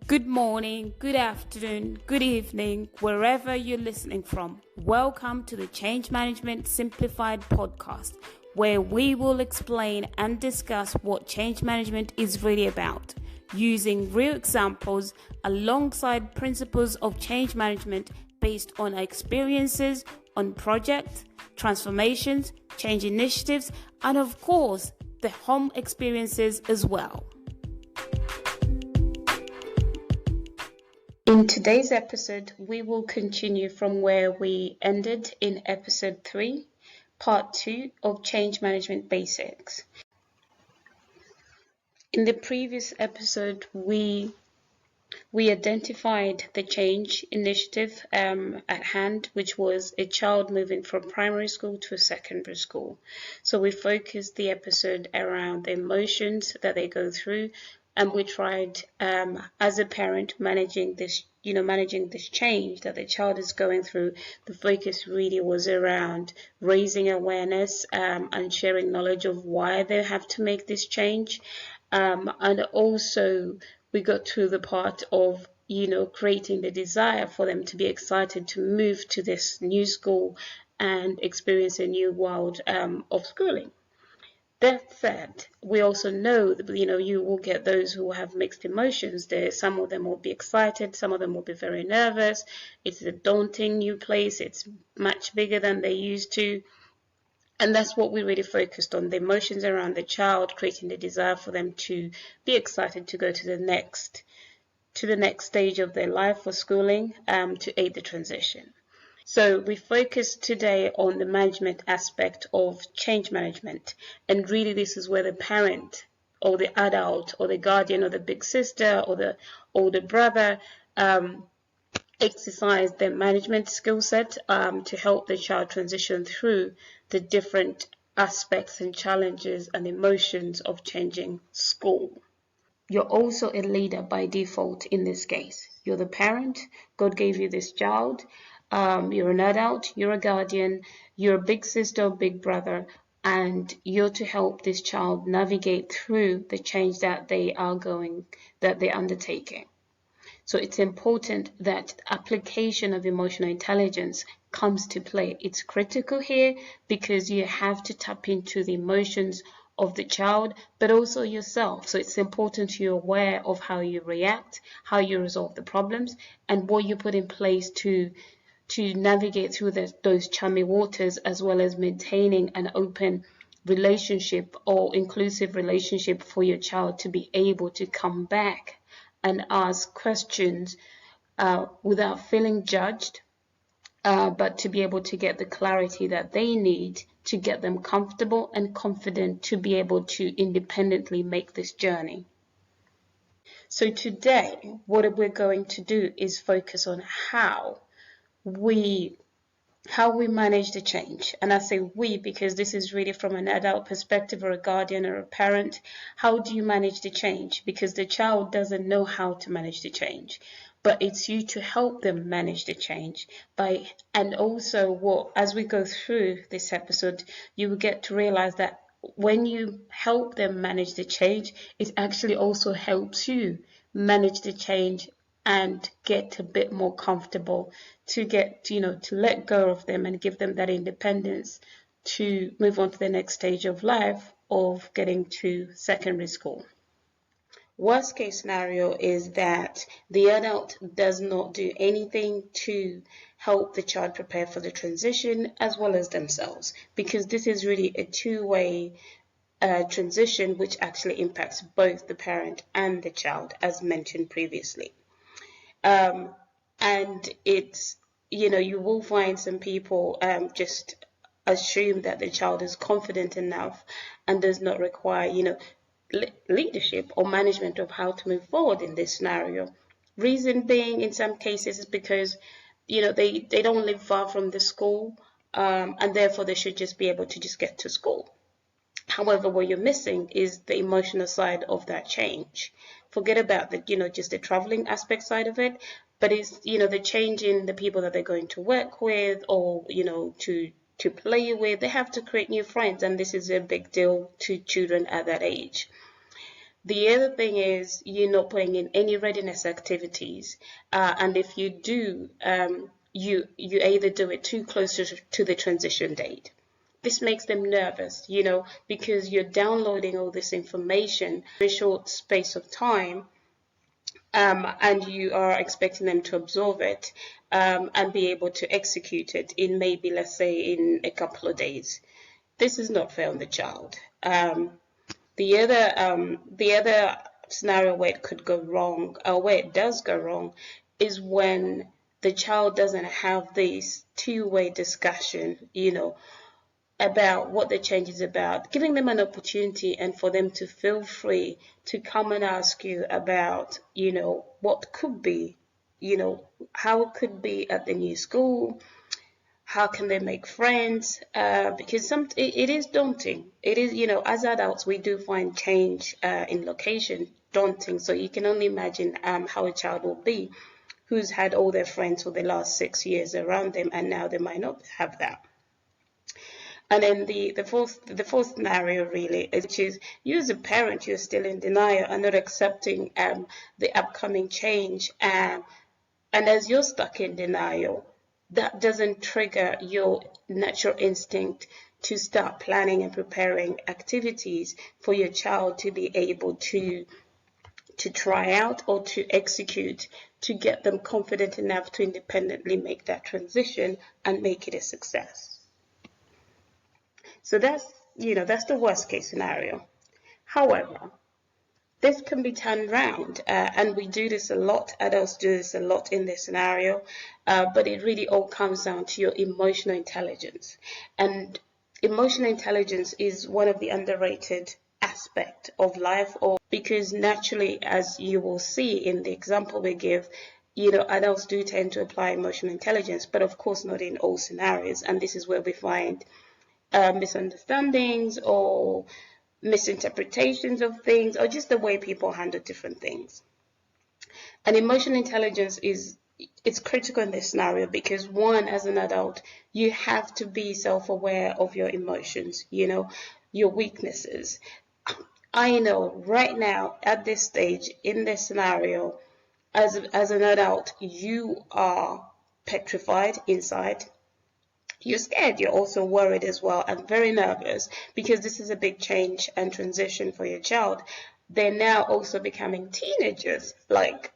Good morning, good afternoon, good evening, wherever you're listening from. Welcome to the Change Management Simplified podcast, where we will explain and discuss what change management is really about, using real examples alongside principles of change management based on our experiences on projects, transformations, change initiatives, and of course, the home experiences as well. In today's episode, we will continue from where we ended in episode 3, part 2 of Change Management Basics. In the previous episode, we identified the change initiative at hand, which was a child moving from primary school to a secondary school. So we focused the episode around the emotions that they go through, and we tried, as a parent, managing this change that the child is going through. The focus really was around raising awareness and sharing knowledge of why they have to make this change. And also, we got to the part of, creating the desire for them to be excited to move to this new school and experience a new world of schooling. That said, we also know that, you will get those who have mixed emotions. Some of them will be excited, some of them will be very nervous. It's a daunting new place. It's much bigger than they used to. And that's what we really focused on, the emotions around the child, creating the desire for them to be excited to go to the next stage of their life for schooling, to aid the transition. So we focus today on the management aspect of change management. And really this is where the parent or the adult or the guardian or the big sister or the older brother exercise their management skill set to help the child transition through the different aspects and challenges and emotions of changing school. You're also a leader by default in this case. You're the parent. God gave you this child. You're an adult, you're a guardian, you're a big sister or big brother, and you're to help this child navigate through the change that they're undertaking. So it's important that application of emotional intelligence comes to play. It's critical here because you have to tap into the emotions of the child, but also yourself. So it's important you're aware of how you react, how you resolve the problems, and what you put in place to navigate through those chummy waters, as well as maintaining an open relationship or inclusive relationship for your child to be able to come back and ask questions without feeling judged, but to be able to get the clarity that they need to get them comfortable and confident to be able to independently make this journey. So today, what we're going to do is focus on how we manage the change. And I say we because this is really from an adult perspective or a guardian or a parent. How do you manage the change? Because the child doesn't know how to manage the change, but it's you to help them manage the change. And also as we go through this episode, you will get to realize that when you help them manage the change, it actually also helps you manage the change and get a bit more comfortable to let go of them and give them that independence to move on to the next stage of life of getting to secondary school. Worst case scenario is that the adult does not do anything to help the child prepare for the transition as well as themselves, because this is really a two-way transition which actually impacts both the parent and the child, as mentioned previously. And it's, you will find some people just assume that the child is confident enough and does not require, leadership or management of how to move forward in this scenario. Reason being, in some cases, is because, they don't live far from the school, and therefore they should just be able to just get to school. However, what you're missing is the emotional side of that change. Forget about just the traveling aspect side of it, but it's, the change in the people that they're going to work with or, to play with. They have to create new friends, and this is a big deal to children at that age. The other thing is you're not putting in any readiness activities, and if you do, you either do it too close to the transition date. This makes them nervous, because you're downloading all this information in a short space of time, and you are expecting them to absorb it and be able to execute it in maybe, let's say, in a couple of days. This is not fair on the child. The other scenario where it could go wrong, or where it does go wrong, is when the child doesn't have this two-way discussion, about what the change is about, giving them an opportunity and for them to feel free to come and ask you about, what could be, how it could be at the new school, how can they make friends, because it is daunting. It is, as adults, we do find change in location daunting. So you can only imagine how a child will be who's had all their friends for the last 6 years around them, and now they might not have that. And then the fourth scenario really is, which is you as a parent, you're still in denial and not accepting the upcoming change, and as you're stuck in denial, that doesn't trigger your natural instinct to start planning and preparing activities for your child to be able to try out or to execute, to get them confident enough to independently make that transition and make it a success. So that's the worst case scenario. However, this can be turned around, and we do this a lot. Adults do this a lot in this scenario, but it really all comes down to your emotional intelligence. And emotional intelligence is one of the underrated aspects of life, because naturally, as you will see in the example we give, adults do tend to apply emotional intelligence, but of course not in all scenarios. And this is where we find misunderstandings or misinterpretations of things, or just the way people handle different things. And emotional intelligence it's critical in this scenario, because one, as an adult, you have to be self-aware of your emotions, your weaknesses. I know right now at this stage in this scenario, as an adult, you are petrified inside. You're scared, you're also worried as well, and very nervous, because this is a big change and transition for your child. They're now also becoming teenagers.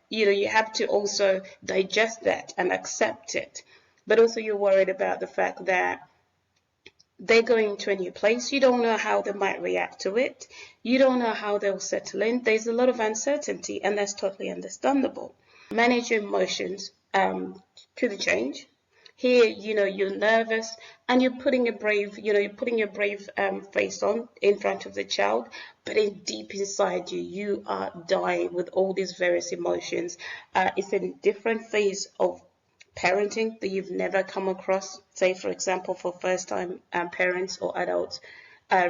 You have to also digest that and accept it. But also you're worried about the fact that they're going to a new place. You don't know how they might react to it. You don't know how they'll settle in. There's a lot of uncertainty, and that's totally understandable. Manage your emotions to the change. Here, you're nervous and you're putting your brave face on in front of the child, but deep inside you are dying with all these various emotions. It's a different phase of parenting that you've never come across, say, for example, for first-time parents or adults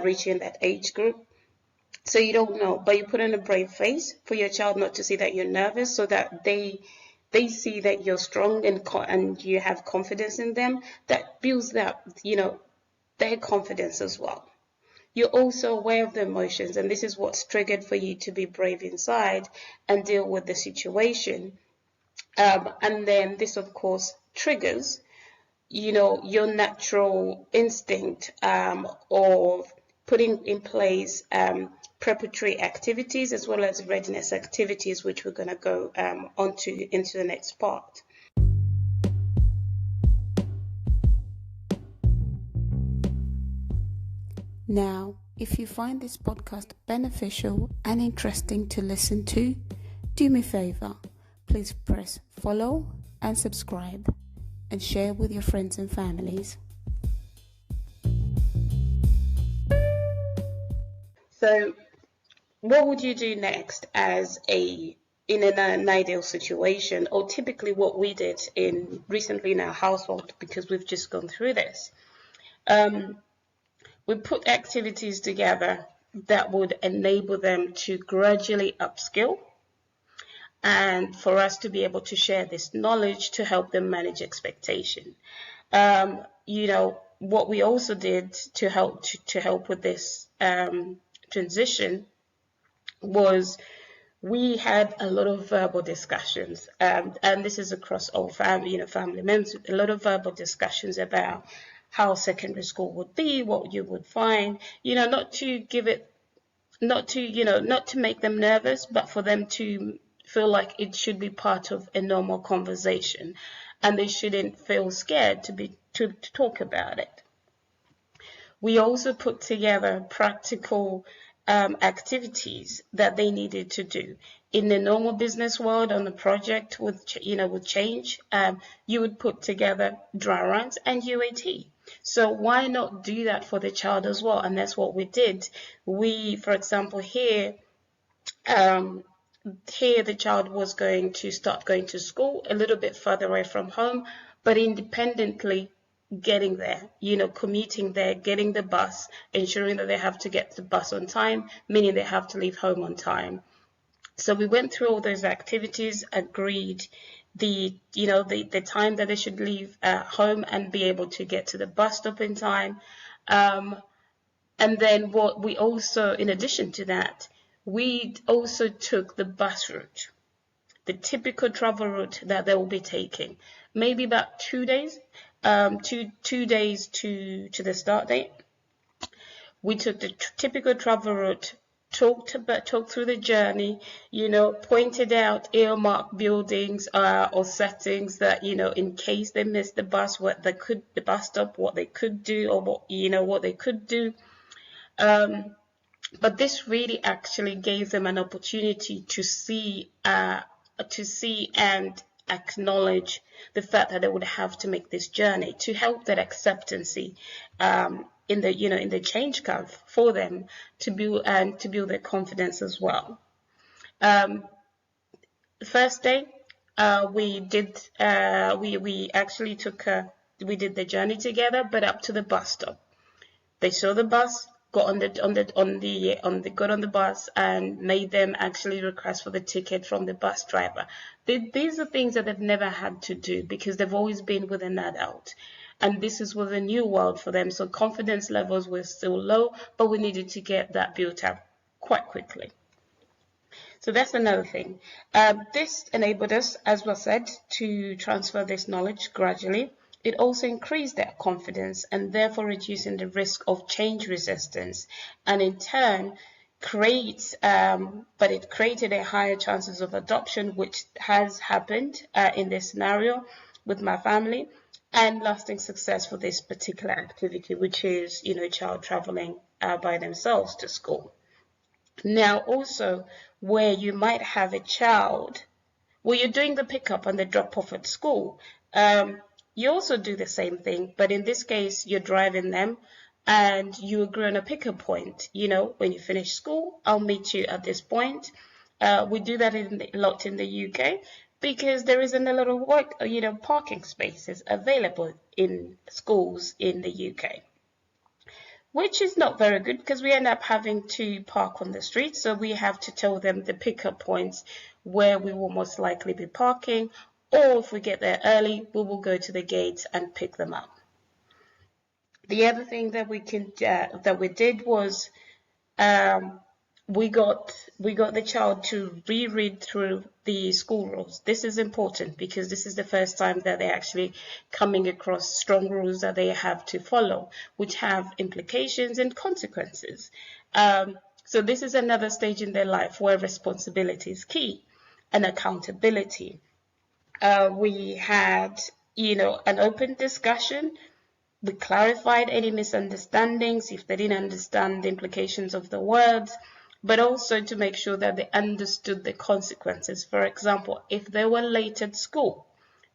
reaching that age group. So you don't know, but you put on a brave face for your child not to see that you're nervous, so that they see that you're strong and you have confidence in them. That builds up, their confidence as well. You're also aware of the emotions, and this is what's triggered for you to be brave inside and deal with the situation. And then this, of course, triggers, your natural instinct of putting in place preparatory activities as well as readiness activities, which we're going to go into the next part. Now, if you find this podcast beneficial and interesting to listen to, do me a favor. Please press follow and subscribe, and share with your friends and families. So what would you do next in an ideal situation, or typically what we did recently in our household, because we've just gone through this? We put activities together that would enable them to gradually upskill, and for us to be able to share this knowledge to help them manage expectation. What we also did to help with this transition was we had a lot of verbal discussions, and this is across all family, family members, a lot of verbal discussions about how secondary school would be, what you would find, not to give it, not to make them nervous, but for them to feel like it should be part of a normal conversation, and they shouldn't feel scared to talk about it. We also put together practical activities that they needed to do. In the normal business world, on the project with change, you would put together dry runs and UAT. So why not do that for the child as well? And that's what we did. We, for example, here the child was going to start going to school a little bit further away from home, but independently getting there, commuting there, getting the bus, ensuring that they have to get the bus on time, meaning they have to leave home on time. So we went through all those activities, agreed the time that they should leave home and be able to get to the bus stop in time. And then what we also, in addition to that, we also took the bus route, the typical travel route that they will be taking, maybe about 2 days, 2 days to the start date. We took the typical travel route, talked through the journey, pointed out earmarked buildings or settings that, in case they missed the bus, the bus stop, what they could do, or what they could do. But this really actually gave them an opportunity to see and acknowledge the fact that they would have to make this journey, to help that acceptancy in the change curve for them to build their confidence as well. The first day we did the journey together, but up to the bus stop. They saw the bus, got on the bus, and made them actually request for the ticket from the bus driver. These are things that they've never had to do because they've always been with an adult, and this was a new world for them. So confidence levels were still low, but we needed to get that built up quite quickly. So that's another thing. This enabled us, as was said, to transfer this knowledge gradually. It also increased their confidence and therefore reducing the risk of change resistance, and in turn created a higher chances of adoption, which has happened in this scenario with my family, and lasting success for this particular activity, which is child traveling by themselves to school. Now also, where you might have a child, you're doing the pickup and the drop off at school, you also do the same thing, but in this case, you're driving them and you agree on a pickup point. When you finish school, I'll meet you at this point. We do that a lot in the UK because there isn't a lot of parking spaces available in schools in the UK, which is not very good because we end up having to park on the street. So we have to tell them the pickup points where we will most likely be parking, or if we get there early, we will go to the gates and pick them up. The other thing that we did was we got the child to reread through the school rules. This is important because this is the first time that they're actually coming across strong rules that they have to follow, which have implications and consequences. So this is another stage in their life where responsibility is key and accountability. We had, an open discussion. We clarified any misunderstandings if they didn't understand the implications of the words, but also to make sure that they understood the consequences. For example, if they were late at school,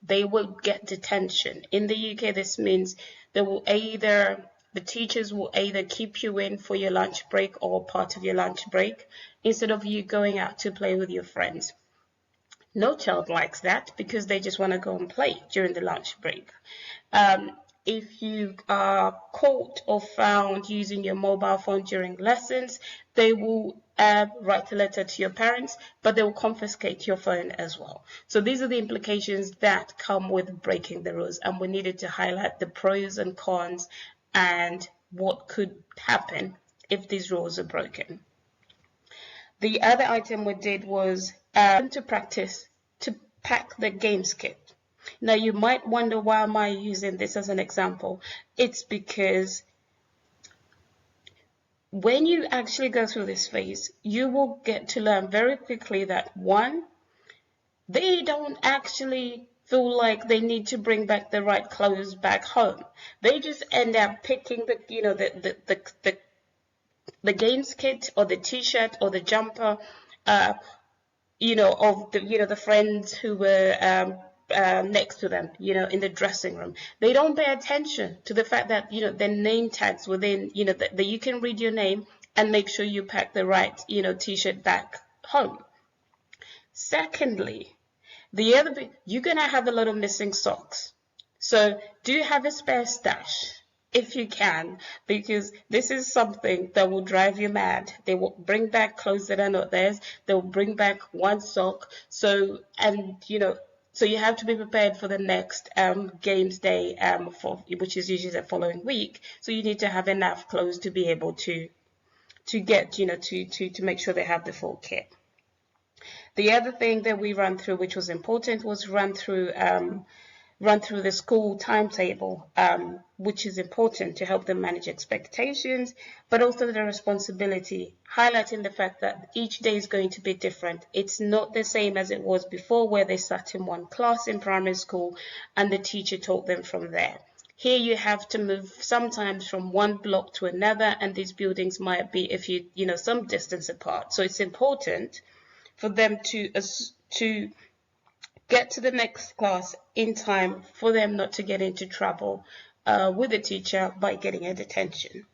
they will get detention. In the UK, this means the teachers will either keep you in for your lunch break or part of your lunch break instead of you going out to play with your friends. No child likes that because they just want to go and play during the lunch break. If you are caught or found using your mobile phone during lessons, they will write a letter to your parents, but they will confiscate your phone as well. So these are the implications that come with breaking the rules, and we needed to highlight the pros and cons and what could happen if these rules are broken. The other item we did was to practice to pack the games kit. Now you might wonder, why am I using this as an example? It's because when you actually go through this phase, you will get to learn very quickly that, one, they don't actually feel like they need to bring back the right clothes back home. They just end up picking the games kit or the t-shirt or the jumper, of the friends who were next to them, in the dressing room. They don't pay attention to the fact that, the name tags within, that you can read your name and make sure you pack the right, t-shirt back home. Secondly, the other bit, you're going to have a lot of missing socks. So do have a spare stash if you can, because this is something that will drive you mad. They will bring back clothes that are not theirs. They'll bring back one sock. So you have to be prepared for the next games day, which is usually the following week. So you need to have enough clothes to be able to get, to make sure they have the full kit. The other thing that we ran through, which was important, was run through the school timetable, which is important to help them manage expectations, but also the responsibility, highlighting the fact that each day is going to be different. It's not the same as it was before, where they sat in one class in primary school and the teacher taught them from there. Here you have to move sometimes from one block to another, and these buildings might be some distance apart. So it's important for them to get to the next class in time, for them not to get into trouble with the teacher by getting a detention.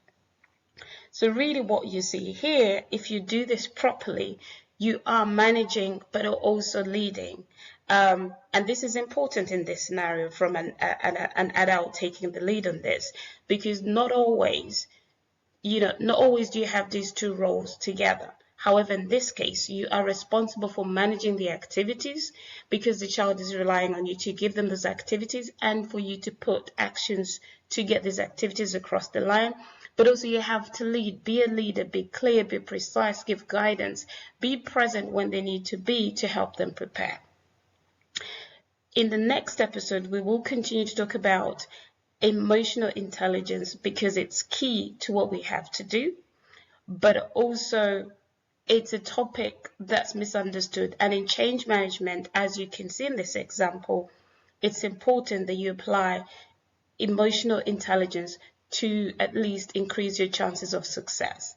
So really what you see here, if you do this properly, you are managing but are also leading. And this is important in this scenario from an adult taking the lead on this, because not always do you have these two roles together. However, in this case, you are responsible for managing the activities, because the child is relying on you to give them those activities and for you to put actions to get these activities across the line. But also you have to lead, be a leader, be clear, be precise, give guidance, be present when they need to be to help them prepare. In the next episode, we will continue to talk about emotional intelligence, because it's key to what we have to do, but also it's a topic that's misunderstood. And in change management, as you can see in this example, it's important that you apply emotional intelligence to at least increase your chances of success.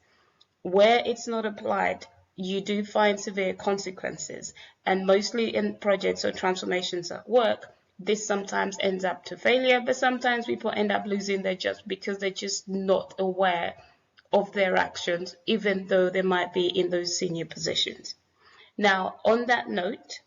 Where it's not applied, you do find severe consequences. And mostly in projects or transformations at work, this sometimes ends up to failure, but sometimes people end up losing their jobs because they're just not aware of their actions, even though they might be in those senior positions. Now, on that note,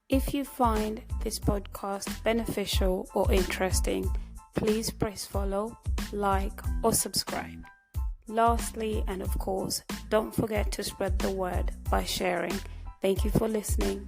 if you find this podcast beneficial or interesting, please press follow, like, or subscribe. Lastly, and of course, don't forget to spread the word by sharing. Thank you for listening.